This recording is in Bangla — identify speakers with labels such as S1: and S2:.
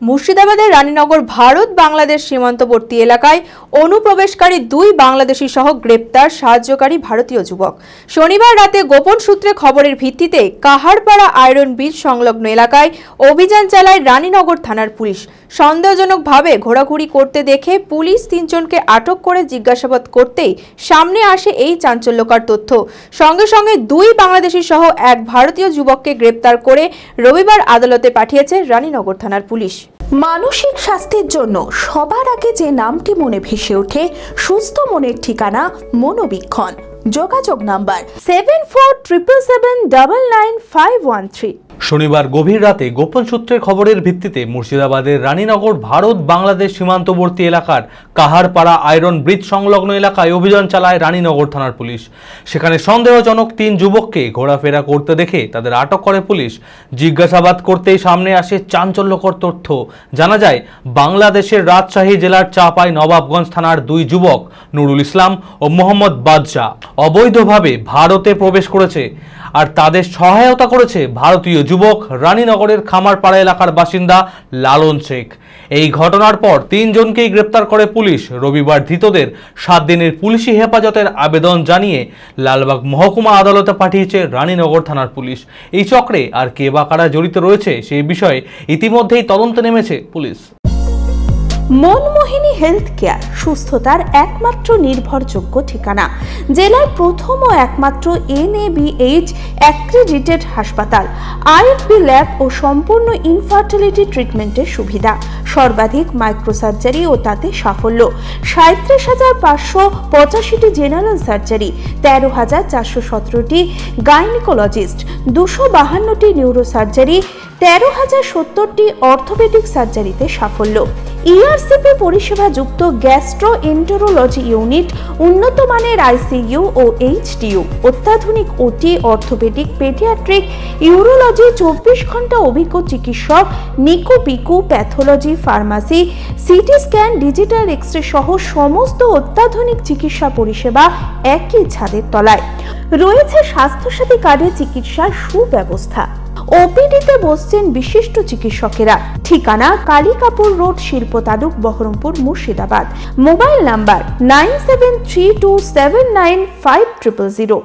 S1: মুর্শিদাবাদের রানীনগর ভারত বাংলাদেশ সীমান্তবর্তী এলাকায় অনুপ্রবেশকারী দুই বাংলাদেশি সহ গ্রেপ্তার সাহায্যকারী ভারতীয় যুবক। শনিবার রাতে গোপন সূত্রে খবরের ভিত্তিতে কাহারপাড়া আয়রন ব্রিজ সংলগ্ন এলাকায় অভিযান চালায় রানীনগর থানার পুলিশ। সন্দেহজনকভাবে ঘোরাঘুরি করতে দেখে পুলিশ তিনজনকে আটক করে জিজ্ঞাসাবাদ করতেই সামনে আসে এই চাঞ্চল্যকর তথ্য। সঙ্গে সঙ্গে দুই বাংলাদেশি সহ এক ভারতীয় যুবককে গ্রেপ্তার করে রবিবার আদালতে পাঠিয়েছে রানীনগর থানার পুলিশ।
S2: মানসিক স্বাস্থ্যের জন্য সবার আগে যে নামটি মনে ভেসে ওঠে, সুস্থ মনের ঠিকানা মনোবীক্ষণ। যোগাযোগ নাম্বার 7477799513।
S3: শনিবার গভীর রাতে গোপন সূত্রের খবরের ভিত্তিতে মুর্শিদাবাদের রানীনগর ভারত বাংলাদেশ সীমান্তবর্তী এলাকার কাহারপাড়া আয়রন ব্রিজ সংলগ্ন এলাকায় অভিযান চালায় রানীনগর থানার পুলিশ। সেখানে সন্দেহজনক তিন যুবককে ঘোরাফেরা করতে দেখে তাদের আটক করে পুলিশ। জিজ্ঞাসাবাদ করতেই সামনে আসে চাঞ্চল্যকর তথ্য। জানা যায়, বাংলাদেশের রাজশাহী জেলার চাঁপাই নবাবগঞ্জ থানার দুই যুবক নুরুল ইসলাম ও মোহাম্মদ বাদশাহ অবৈধভাবে ভারতে প্রবেশ করেছে, আর তাদের সহায়তা করেছে ভারতীয় যুবক রানীনগরের খামারপাড়া এলাকার বাসিন্দা লালন শেখ। এই ঘটনার পর তিনজনকেই গ্রেপ্তার করে পুলিশ। রবিবার ধৃতদের 7 দিনের পুলিশি হেফাজতের আবেদন জানিয়ে লালবাগ মহকুমা আদালতে পাঠিয়েছে রানীনগর থানার পুলিশ। এই চক্রে আর কে বা কারা জড়িত রয়েছে সেই বিষয়ে ইতিমধ্যেই তদন্তে নেমেছে পুলিশ।
S2: মনমোহিনী হেলথ কেয়ার সুস্থতার একমাত্র নির্ভরযোগ্য ঠিকানা। জেলার প্রথম ও একমাত্র NABH অ্যাক্রিডিটেড হাসপাতাল। IFB ল্যাব ও সম্পূর্ণ ইনফার্টিলিটি ট্রিটমেন্টের সুবিধা। সর্বাধিক মাইক্রোসার্জারি ও তাতে সাফল্য। 37,585টি জেনারেল সার্জারি, 13,417টি গাইনিকোলজিস্ট, 252টি নিউরোসার্জারি, 13,070টি অর্থোপেডিক সার্জারিতে সাফল্য। ERCP পরিষেবা যুক্ত গ্যাস্ট্রোএন্টেরোলজি ইউনিট, উন্নত মানের ICU ও HDU, অত্যাধুনিক OT, অর্থোপেডিক, পেডিয়াট্রিক, ইউরোলজি, 24 ঘন্টা অভিজ্ঞ চিকিৎসক, NICU PICU, pathology, pharmacy, CT scan, digital X-ray সহ সমস্ত অত্যাধুনিক চিকিৎসা পরিষেবা একই ছাদের তলায়। রয়েছে স্বাস্থ্যসাথী কার্ডে চিকিৎসার সুব্যবস্থা। OPD-তে বসছেন বিশিষ্ট চিকিৎসকেরা। ঠিকানা কালিকাপুর রোড, শিল্প তালুক, বহরমপুর, মুর্শিদাবাদ। Mobile number 9732795000।